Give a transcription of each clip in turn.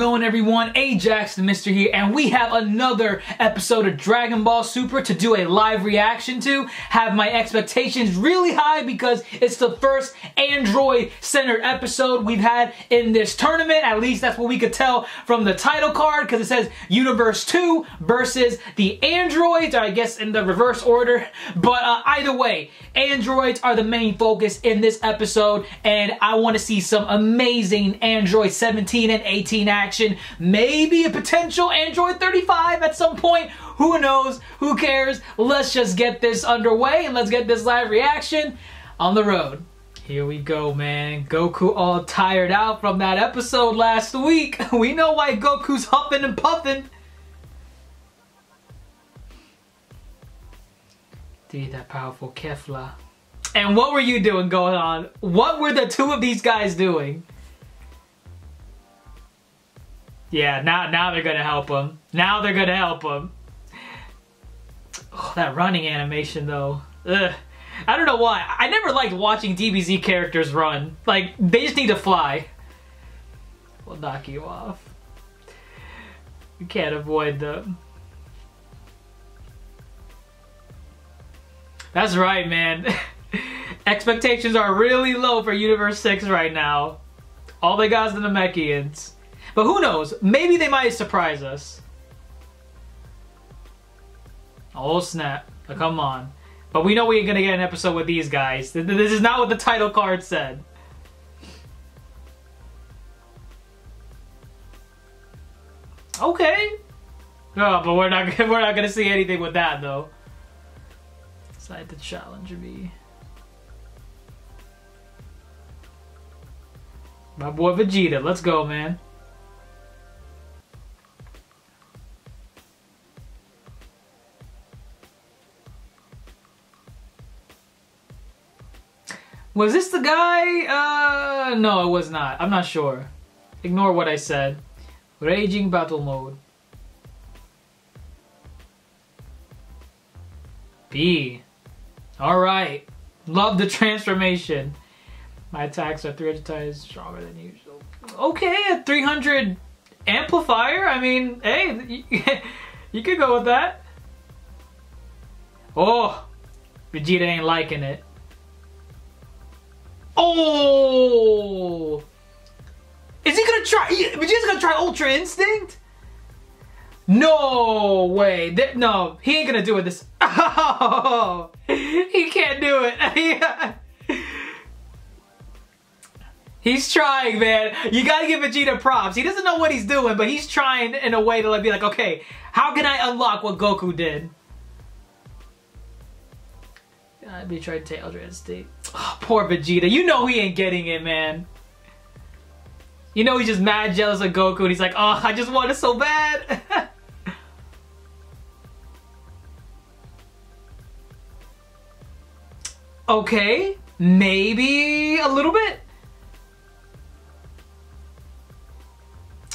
going, everyone? Ajax the Mister here, and we have another episode of Dragon Ball Super to do a live reaction to. Have my expectations really high because it's the first Android-centered episode we've had in this tournament. At least that's what we could tell from the title card, because it says Universe 2 versus the androids, or I guess in the reverse order. But either way, androids are the main focus in this episode, and I want to see some amazing Android 17 and 18 action. Maybe a potential Android 35 at some point. Who knows? Who cares? Let's just get this underway and let's get this live reaction on the road. Here we go, man. Goku all tired out from that episode last week. We know why Goku's huffing and puffing. Dude, that powerful Kefla. And what were you doing going on? What were the two of these guys doing? Yeah, now they're gonna help him. Now they're gonna help him. Oh, that running animation though. Ugh. I don't know why. I never liked watching DBZ characters run. Like, they just need to fly. We'll knock you off. You can't avoid them. That's right, man. Expectations are really low for Universe 6 right now. All they got is the Namekians. But who knows? Maybe they might surprise us. Oh snap. Oh, come on. But we know we ain't gonna get an episode with these guys. This is not what the title card said. Okay. Oh, but we're not gonna see anything with that though. Decide to challenge me. My boy Vegeta, let's go, man. Was this the guy? No, it was not. I'm not sure. Ignore what I said. Raging battle mode. B. Alright. Love the transformation. My attacks are 300 times stronger than usual. Okay, a 300 amplifier. I mean, hey, you could go with that. Oh, Vegeta ain't liking it. Oh! Is he gonna try? Vegeta's gonna try Ultra Instinct? No way. No, he ain't gonna do it this. Oh, he can't do it. He's trying, man. You gotta give Vegeta props. He doesn't know what he's doing, but he's trying in a way to be like, okay, how can I unlock what Goku did? I'd be trying to take Ultra Instinct. Oh, poor Vegeta. You know he ain't getting it, man. You know he's just mad jealous of Goku and he's like, oh, I just want it so bad. Okay, maybe a little bit.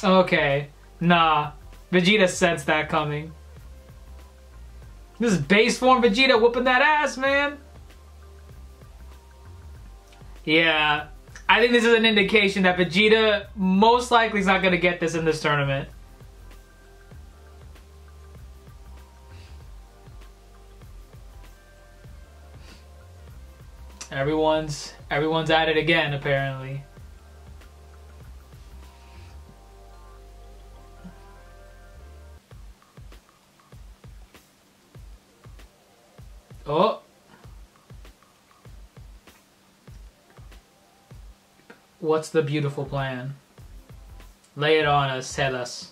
Okay, nah. Vegeta sensed that coming. This is base form Vegeta whooping that ass, man. Yeah, I think this is an indication that Vegeta most likely is not going to get this in this tournament. Everyone's at it again, apparently. Oh. What's the beautiful plan? Lay it on us, tell us.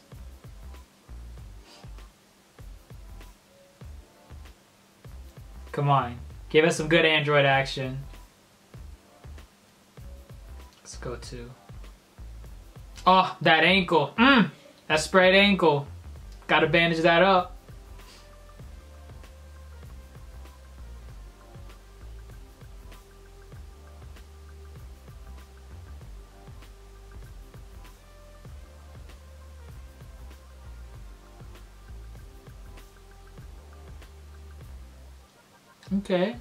Come on. Give us some good Android action. Let's go to... Oh, that ankle. That spread ankle. Gotta bandage that up. Okay.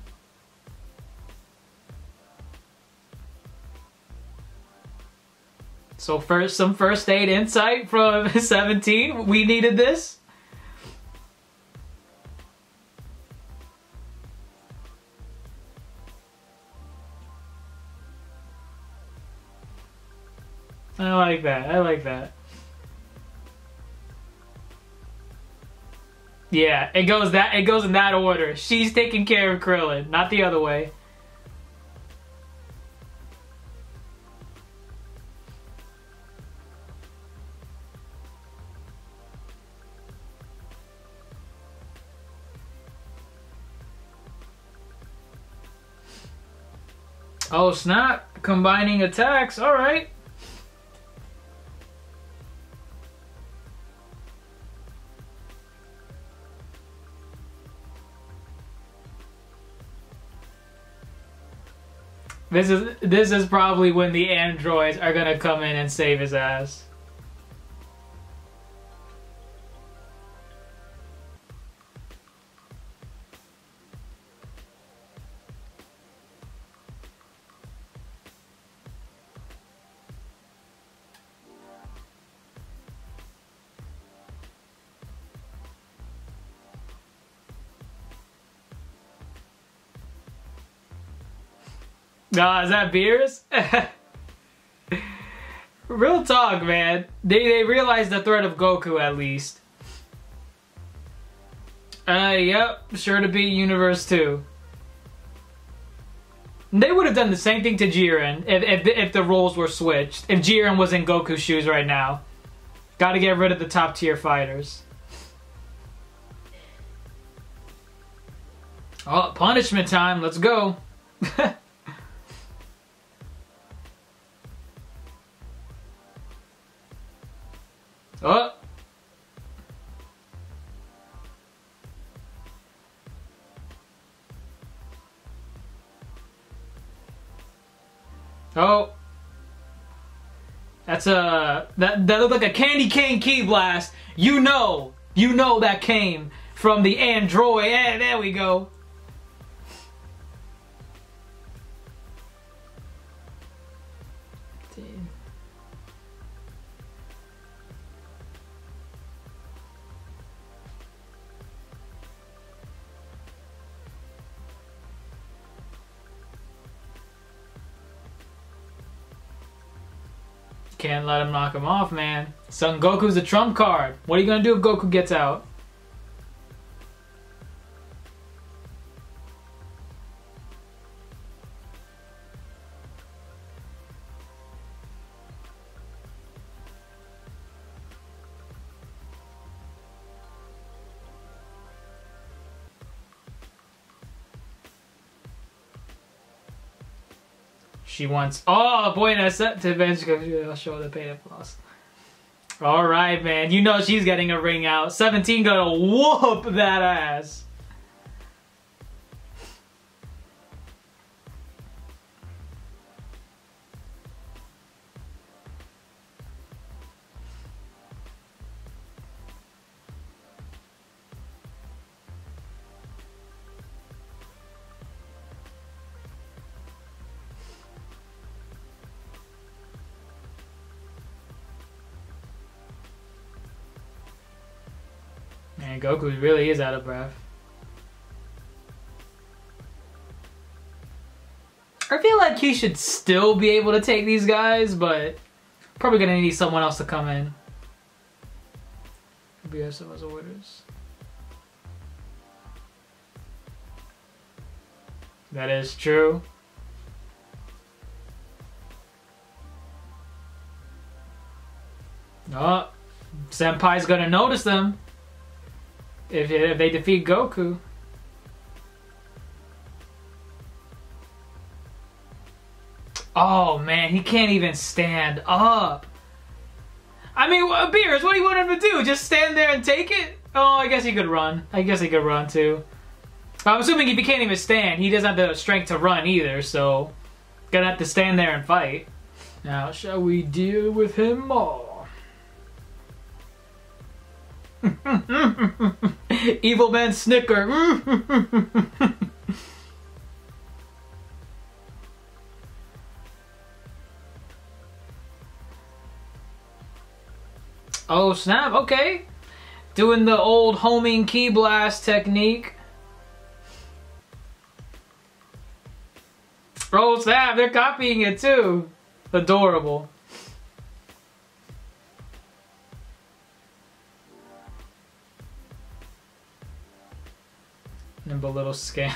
So first, some first aid insight from 17. We needed this. I like that. I like that. Yeah, it goes in that order. She's taking care of Krillin, not the other way. Oh snap, combining attacks, alright. This is probably when the androids are gonna come in and save his ass. Is that Beers? Real talk, man. They realized the threat of Goku at least. Yep, sure to be Universe 2. They would have done the same thing to Jiren if the roles were switched. If Jiren was in Goku's shoes right now. Gotta get rid of the top tier fighters. Oh, punishment time, let's go. Oh. Oh. That's that looked like a candy cane key blast. You know that came from the android. Yeah, there we go. Can't let him knock him off, man. Son Goku's a trump card. What are you gonna do if Goku gets out? She wants, oh boy, that's set to avenge. I'll show the pain of loss. All right, man. You know she's getting a ring out. 17 gonna whoop that ass. Man, Goku really is out of breath. I feel like he should still be able to take these guys, but probably gonna need someone else to come in. Maybe have some other orders. That is true. Oh, Senpai's gonna notice them. If they defeat Goku. Oh man, he can't even stand up. I mean, Beers, what do you want him to do? Just stand there and take it? Oh, I guess he could run. I guess he could run too. I'm assuming if he can't even stand, he doesn't have the strength to run either, so gonna have to stand there and fight. Now, shall we deal with him more? Evil man snicker. Oh snap, okay. Doing the old homing key blast technique. Oh snap, they're copying it too. Adorable. Nimble little scam.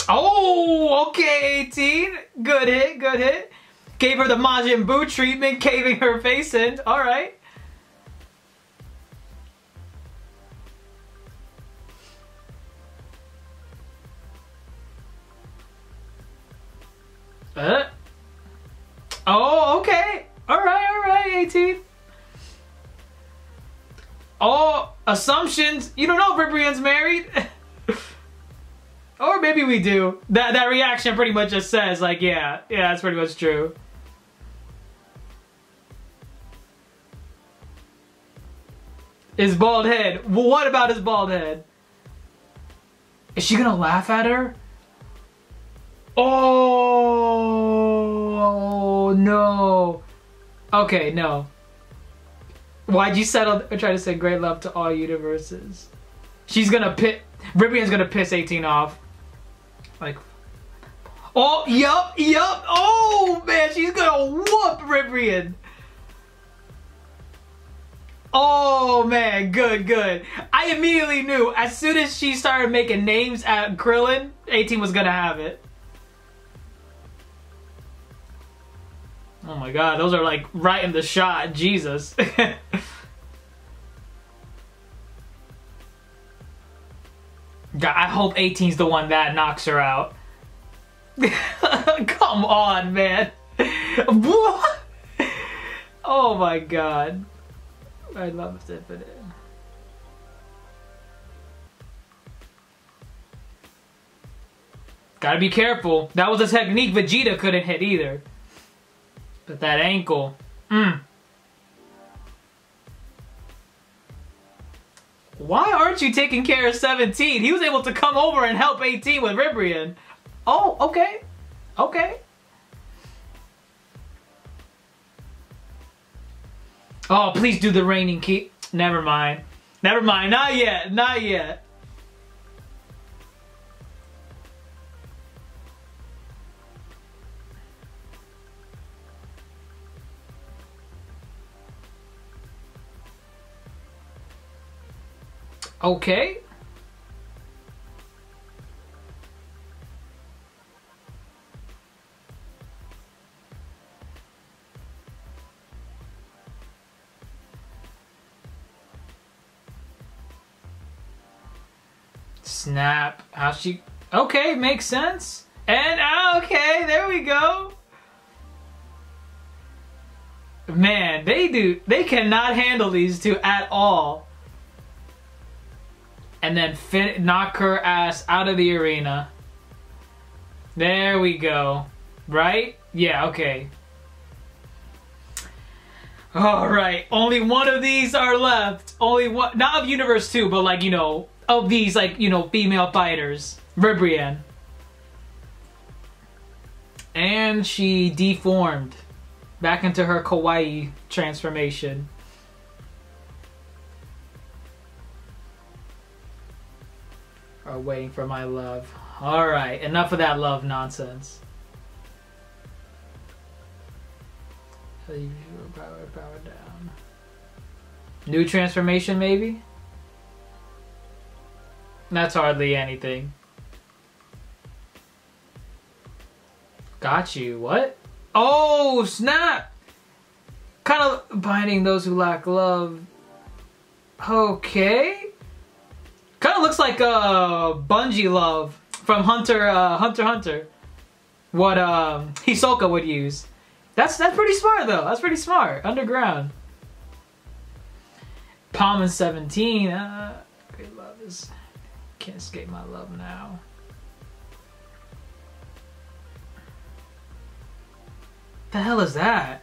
Oh, okay, 18. Good hit, good hit. Gave her the Majin Buu treatment, caving her face in. Alright. Oh, okay. Alright, 18. Oh, assumptions. You don't know if Ribrianne's married? Or maybe we do. That reaction pretty much just says, like, yeah, that's pretty much true. His bald head. What about his bald head? Is she gonna laugh at her? Oh no. Okay, no. Why'd you settle or try to say great love to all universes? She's gonna Ribrianne's gonna piss 18 off. Like, oh, yup. Oh man, she's gonna whoop Ribrianne. Oh man, good. I immediately knew as soon as she started making names at Krillin, 18 was gonna have it. Oh my god, those are like right in the shot, Jesus. God, I hope 18's the one that knocks her out. Come on, man. What? Oh my god. I'd love to put it. Gotta be careful. That was a technique Vegeta couldn't hit either. But that ankle. Why aren't you taking care of 17? He was able to come over and help 18 with Ribrianne. Oh, okay. Okay. Oh, please do the reigning key. Never mind. Never mind. Not yet. Not yet. Okay. Snap. How she... Okay, makes sense. And okay, there we go. Man, they cannot handle these two at all. And then knock her ass out of the arena. There we go. Right? Yeah, okay. Alright, only one of these are left. Only one, not of Universe 2, but like, you know, of these, like, you know, female fighters. Ribrianne. And she deformed. Back into her kawaii transformation. Are waiting for my love. Alright, enough of that love nonsense. Power down. New transformation, maybe? That's hardly anything. Got you. What? Oh, snap! Kind of binding those who lack love. Okay. Kind of looks like Bungie love from Hunter x Hunter. What Hisoka would use. That's pretty smart though. That's pretty smart. Underground. Palm and 17. Great love is... Can't escape my love now. The hell is that?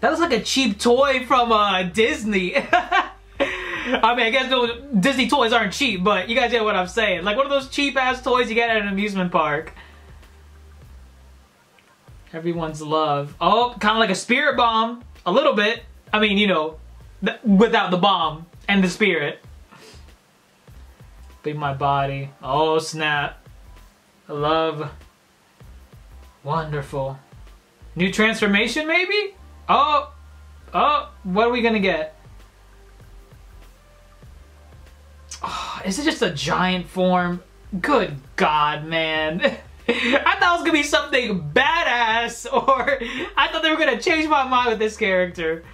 That looks like a cheap toy from Disney. I mean, I guess those Disney toys aren't cheap, but you guys get what I'm saying. Like one of those cheap ass toys you get at an amusement park. Everyone's love. Oh, kind of like a spirit bomb. A little bit. I mean, you know, without the bomb and the spirit. Be my body. Oh, snap. Love. Wonderful. New transformation, maybe? Oh. Oh, what are we gonna get? Oh, is it just a giant form? Good God, man. I thought it was gonna be something badass, or I thought they were gonna change my mind with this character.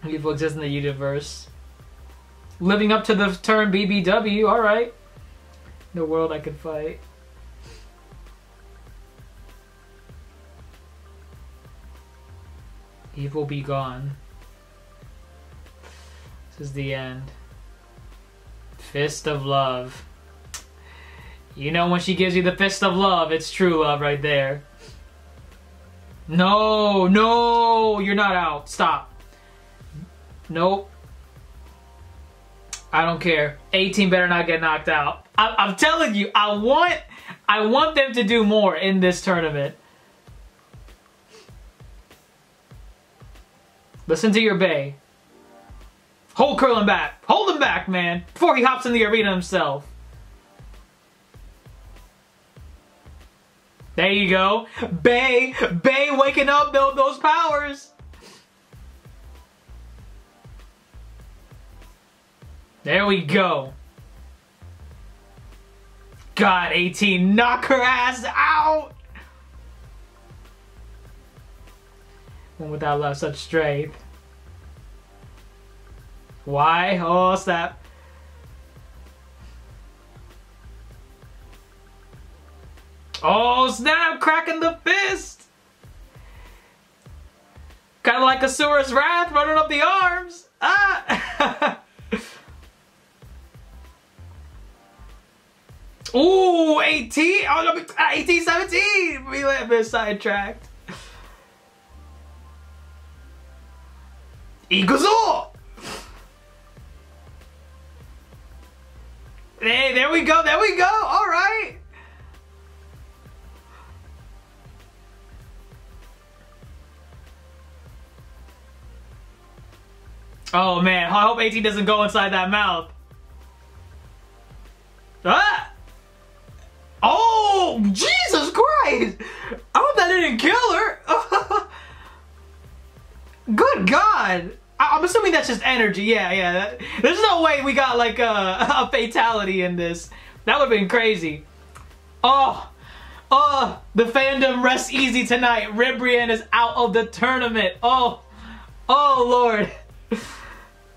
Evil exists in the universe. Living up to the term BBW, alright. The world I could fight. Evil be gone. This is the end. Fist of love. You know when she gives you the fist of love, it's true love right there. No, no, you're not out. Stop. Nope. I don't care. 18 better not get knocked out. I'm telling you, I want them to do more in this tournament. Listen to your bae. Hold Curlin back. Hold him back, man. Before he hops in the arena himself. There you go. Bae waking up, build those powers. There we go. God, 18, knock her ass out. One without love, such strength. Why? Oh, snap. Oh, snap! Cracking the fist! Kind of like a Asura's Wrath running up the arms. Ah! Ooh, 18! Oh, no, 18, 17! We let me sidetracked. Ikuzo! Hey, there we go, there we go! Alright! Oh man, I hope 18 doesn't go inside that mouth. Ah! Oh, Jesus Christ! I hope that didn't kill her. Good God! I'm assuming that's just energy. Yeah. There's no way we got like a fatality in this. That would have been crazy. Oh, the fandom rests easy tonight. Ribrianne is out of the tournament. Oh, Lord.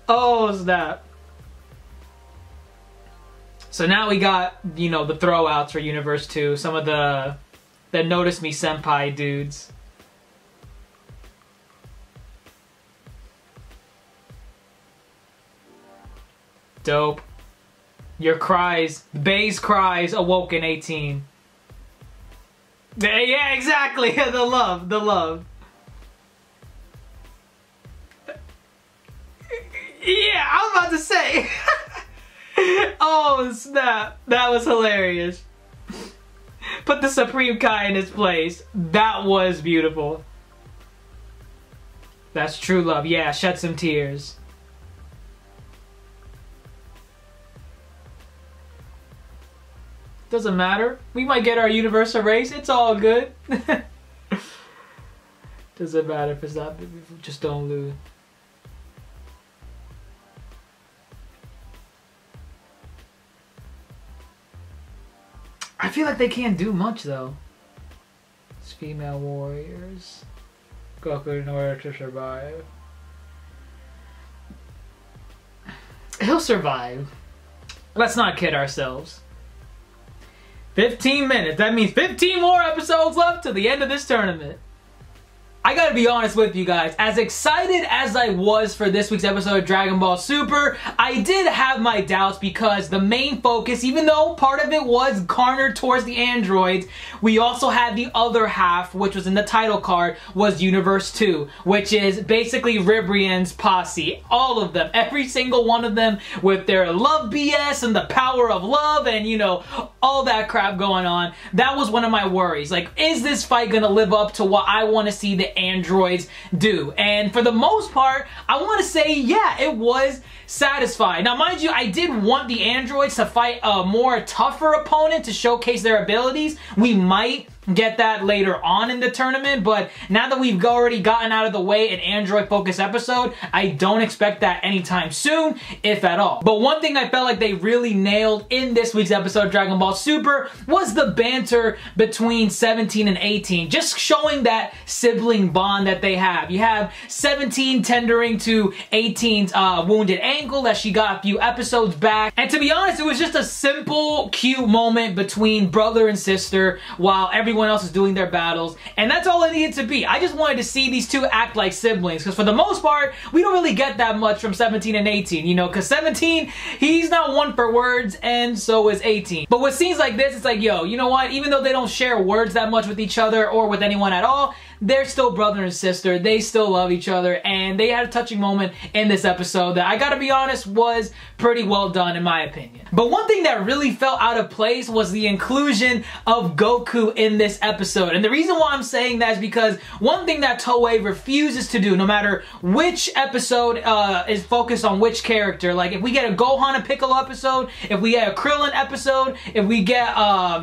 Oh, snap. So now we got, you know, the throwouts for Universe 2. Some of the Notice Me Senpai dudes. Dope. Your cries, Bae's cries awoke in 18. Yeah, exactly. The love. Yeah, I was about to say. Oh, snap. That was hilarious. Put the Supreme Kai in his place. That was beautiful. That's true love. Yeah, shed some tears. Doesn't matter. We might get our universe erased. It's all good. Doesn't matter if it's not. Just don't lose. I feel like they can't do much though. It's female warriors. Goku in order to survive. He'll survive. Let's not kid ourselves. 15 minutes. That means 15 more episodes left to the end of this tournament. I gotta be honest with you guys, as excited as I was for this week's episode of Dragon Ball Super, I did have my doubts because the main focus, even though part of it was garnered towards the androids, we also had the other half, which was in the title card, was Universe 2, which is basically Ribrianne's posse. All of them, every single one of them with their love BS and the power of love and, you know, all that crap going on. That was one of my worries. Like, is this fight gonna live up to what I want to see the androids do? And for the most part, I want to say, yeah, it was satisfying. Now, mind you, I did want the androids to fight a more tougher opponent to showcase their abilities. We might get that later on in the tournament, but now that we've already gotten out of the way an android focused episode, I don't expect that anytime soon, if at all. But one thing I felt like they really nailed in this week's episode of Dragon Ball Super was the banter between 17 and 18, just showing that sibling bond that they have. You have 17 tendering to 18's wounded ankle that she got a few episodes back, and to be honest, it was just a simple, cute moment between brother and sister while everyone else is doing their battles, and that's all it needed to be. I just wanted to see these two act like siblings, because for the most part, we don't really get that much from 17 and 18, you know, because 17, he's not one for words, and so is 18. But with scenes like this, it's like, yo, you know what? Even though they don't share words that much with each other or with anyone at all, they're still brother and sister. They still love each other, and they had a touching moment in this episode that I gotta be honest was pretty well done in my opinion. But one thing that really felt out of place was the inclusion of Goku in this episode. And the reason why I'm saying that is because one thing that Toei refuses to do, no matter which episode is focused on which character, like if we get a Gohan and Piccolo episode, if we get a Krillin episode, if we get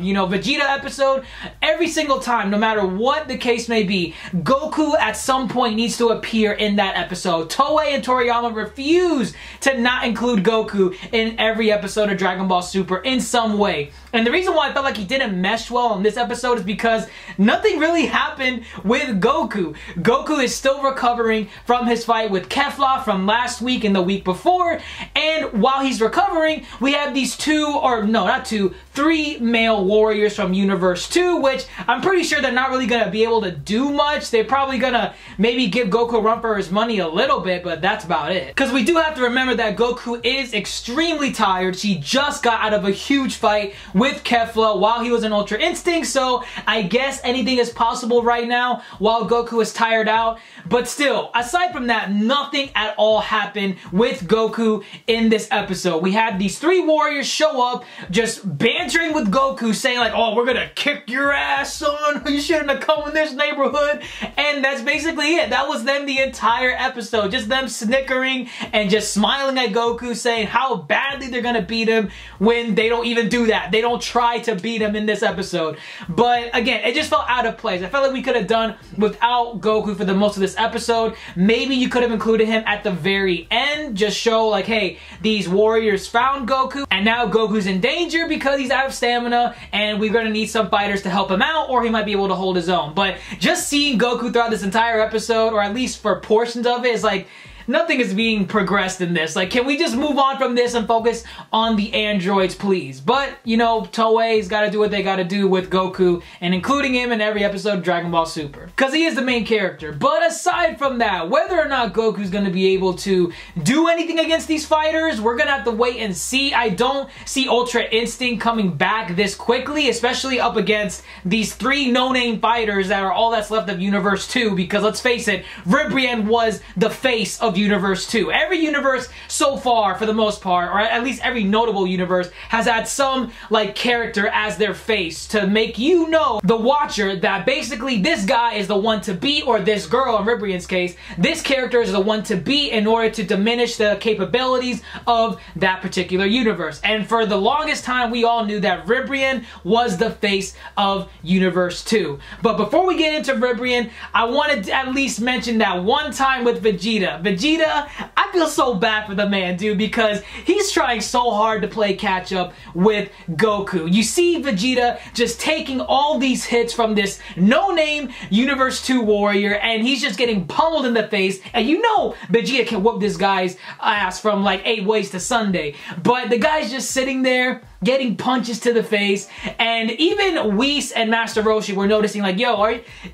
you know, Vegeta episode, every single time, no matter what the case may be, Goku at some point needs to appear in that episode. Toei and Toriyama refuse to not include Goku in every episode of Dragon Ball Super in some way. And the reason why I felt like he didn't mesh well in this episode is because nothing really happened with Goku. Goku is still recovering from his fight with Kefla from last week and the week before, and while he's recovering, we have these three male warriors from Universe 2, which I'm pretty sure they're not really gonna be able to do much. They're probably gonna maybe give Goku a run for his money a little bit, but that's about it. Because we do have to remember that Goku is extremely tired. She just got out of a huge fight with Kefla while he was in Ultra Instinct, so I guess anything is possible right now while Goku is tired out. But still, aside from that, nothing at all happened with Goku in this episode. We had these three warriors show up, just bantering with Goku, saying like, oh, we're gonna kick your ass, son. You shouldn't have come in this neighborhood. And that's basically it. That was them the entire episode. Just them snickering and just smiling at Goku, saying how badly they're gonna beat him when they don't even do that. They don't try to beat him in this episode. But again, it just felt out of place. I felt like we could have done without Goku for the most of this episode. Maybe you could have included him at the very end. Just show like, hey, these warriors found Goku and now Goku's in danger because he's out of stamina and we're gonna need some fighters to help him out, or he might be able to hold his own. But just seeing Goku throughout this entire episode, or at least for portions of it, is like, nothing is being progressed in this. Like, can we just move on from this and focus on the androids, please? But, you know, Toei's gotta do what they gotta do with Goku and including him in every episode of Dragon Ball Super. Because he is the main character. But aside from that, whether or not Goku's gonna be able to do anything against these fighters, we're gonna have to wait and see. I don't see Ultra Instinct coming back this quickly, especially up against these three no-name fighters that are all that's left of Universe 2, because let's face it, Ribrianne was the face of Universe 2. Every universe so far, for the most part, or at least every notable universe, has had some like character as their face to make you know, the watcher, that basically this guy is the one to beat, or this girl in Ribrianne's case, this character is the one to beat in order to diminish the capabilities of that particular universe. And for the longest time, we all knew that Ribrianne was the face of Universe 2. But before we get into Ribrianne, I wanted to at least mention that one time with Vegeta, I feel so bad for the man, dude, because he's trying so hard to play catch up with Goku. You see Vegeta just taking all these hits from this no-name Universe 2 warrior, and he's just getting pummeled in the face, and you know Vegeta can whoop this guy's ass from like 8 ways to Sunday. But the guy's just sitting there getting punches to the face, and even Whis and Master Roshi were noticing like, yo,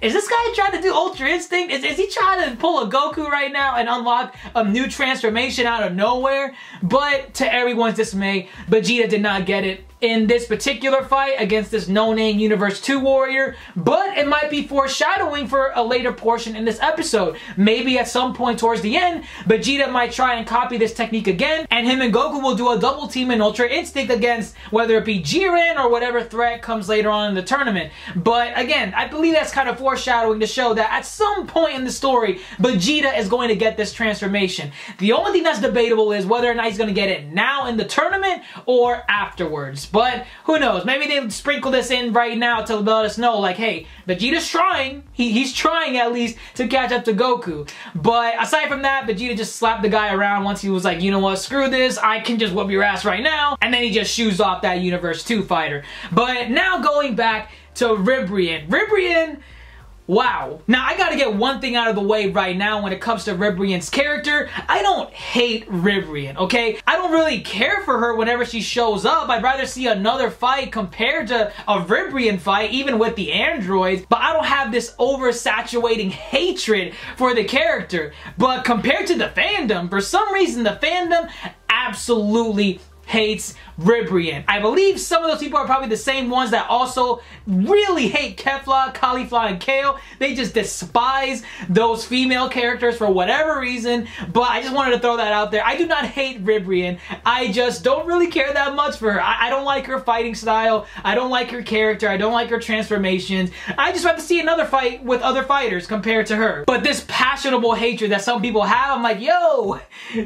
is this guy trying to do Ultra Instinct? Is he trying to pull a Goku right now and unlock a new transformation out of nowhere? But to everyone's dismay, Vegeta did not get it in this particular fight against this no-name Universe 2 warrior, but it might be foreshadowing for a later portion in this episode. Maybe at some point towards the end, Vegeta might try and copy this technique again, and him and Goku will do a double team in Ultra Instinct against whether it be Jiren or whatever threat comes later on in the tournament. But again, I believe that's kind of foreshadowing to show that at some point in the story, Vegeta is going to get this transformation. The only thing that's debatable is whether or not he's going to get it now in the tournament or afterwards. But who knows? Maybe they sprinkle this in right now to let us know, like, hey, Vegeta's trying. He's trying at least to catch up to Goku. But aside from that, Vegeta just slapped the guy around once he was like, you know what, screw this. I can just whoop your ass right now. And then he just shoos off that Universe 2 fighter. But now going back to Ribrianne. Ribrianne, wow. Now, I gotta get one thing out of the way right now when it comes to Ribrianne's character. I don't hate Ribrianne, okay? I don't really care for her whenever she shows up. I'd rather see another fight compared to a Ribrianne fight, even with the androids. But I don't have this oversaturating hatred for the character. But compared to the fandom, for some reason, the fandom absolutely hates Ribrianne. I believe some of those people are probably the same ones that also really hate Kefla, Caulifla, and Kale. They just despise those female characters for whatever reason, but I just wanted to throw that out there. I do not hate Ribrianne. I just don't really care that much for her. I don't like her fighting style. I don't like her character. I don't like her transformations. I just want to see another fight with other fighters compared to her. But this passionable hatred that some people have, I'm like, yo,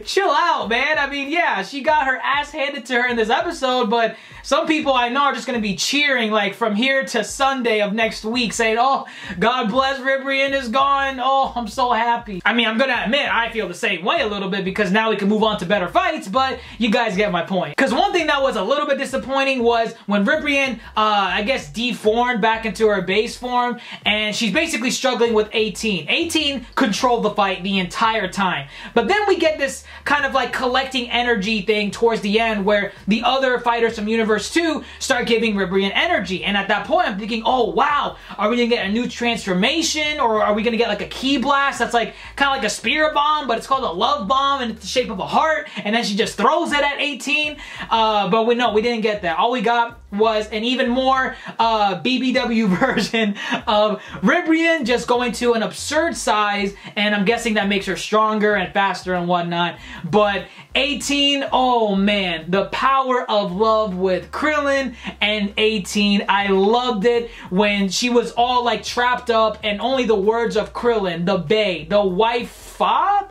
chill out, man. I mean, yeah, she got her ass handed to her in this episode, but some people I know are just going to be cheering like from here to Sunday of next week saying, oh, God bless, Ribrianne is gone. Oh, I'm so happy. I mean, I'm going to admit I feel the same way a little bit because now we can move on to better fights, but you guys get my point. Because one thing that was a little bit disappointing was when Ribrianne, I guess, deformed back into her base form, and she's basically struggling with 18. 18 controlled the fight the entire time. But then we get this kind of like collecting energy thing towards the end where the other fighters from Universe 2 start giving Ribrianne energy. And at that point, I'm thinking, oh, wow, are we going to get a new transformation? Or are we going to get like a ki blast that's like kind of like a spirit bomb, but it's called a love bomb and it's the shape of a heart? And then she just throws it at 18. But we didn't get that. All we got was an even more BBW version of Ribrianne just going to an absurd size, and I'm guessing that makes her stronger and faster and whatnot. But 18, oh man, the power of love with Krillin and 18. I loved it when she was all like trapped up and only the words of Krillin, the bae, the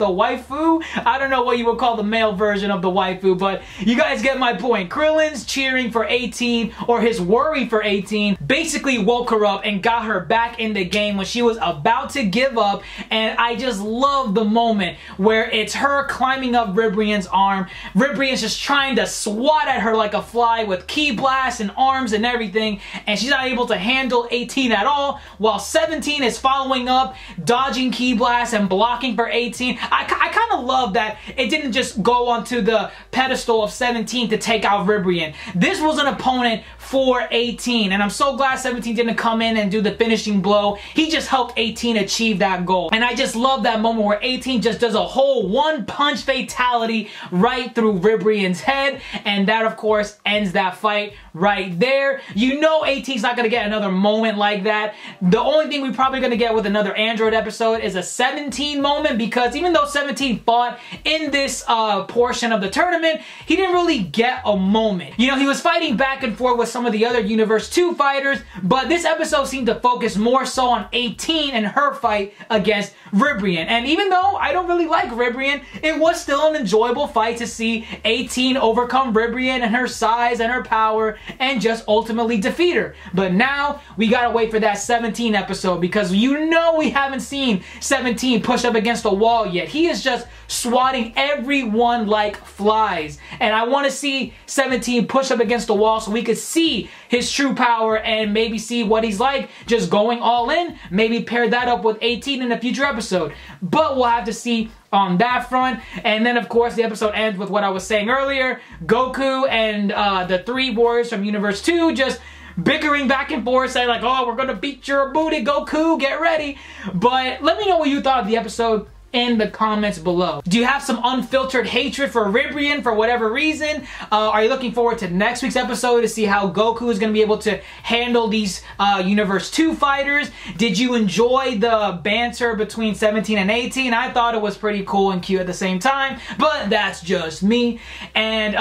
waifu? I don't know what you would call the male version of the waifu, but you guys get my point. Krillin's cheering for 18, or his worry for 18, basically woke her up and got her back in the game when she was about to give up, and I just love the moment where it's her climbing up Ribrianne's arm. Ribrianne's just trying to swat at her like a fly with ki blasts and arms and everything, and she's not able to handle 18 at all, while 17 is following up, dodging ki blasts and blocking for 18. I kind of love that it didn't just go onto the pedestal of 17 to take out Ribrianne. This was an opponent for 18, and I'm so glad 17 didn't come in and do the finishing blow. He just helped 18 achieve that goal, and I just love that moment where 18 just does a whole one-punch fatality right through Ribrianne's head, and that of course ends that fight right there. You know 18's not going to get another moment like that. The only thing we're probably going to get with another Android episode is a 17 moment, because even though 17 fought in this portion of the tournament, he didn't really get a moment. You know, he was fighting back and forth with some of the other Universe 2 fighters, but this episode seemed to focus more so on 18 and her fight against Ribrianne. And even though I don't really like Ribrianne, it was still an enjoyable fight to see 18 overcome Ribrianne and her size and her power and just ultimately defeat her. But now we gotta wait for that 17 episode, because you know we haven't seen 17 push up against a wall yet. He is just swatting everyone like flies, and I want to see 17 push up against the wall so we could see his true power and maybe see what he's like just going all in. Maybe pair that up with 18 in a future episode, but we'll have to see on that front. And then, of course, the episode ends with what I was saying earlier. Goku and the 3 warriors from Universe 2 just bickering back and forth, saying like, oh, we're gonna beat your booty, Goku, get ready. But let me know what you thought of the episode in the comments below. Do you have some unfiltered hatred for Ribrianne for whatever reason? Are you looking forward to next week's episode to see how Goku is going to be able to handle these Universe 2 fighters? Did you enjoy the banter between 17 and 18? I thought it was pretty cool and cute at the same time, but that's just me. And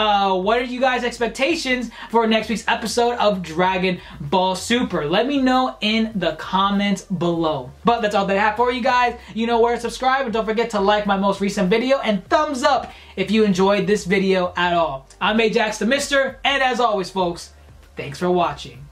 what are you guys' expectations for next week's episode of Dragon Ball Super? Let me know in the comments below. But that's all that I have for you guys. You know where to subscribe, and don't forget to like my most recent video and thumbs up if you enjoyed this video at all. I'm Ajax the Mister, and as always, folks, thanks for watching.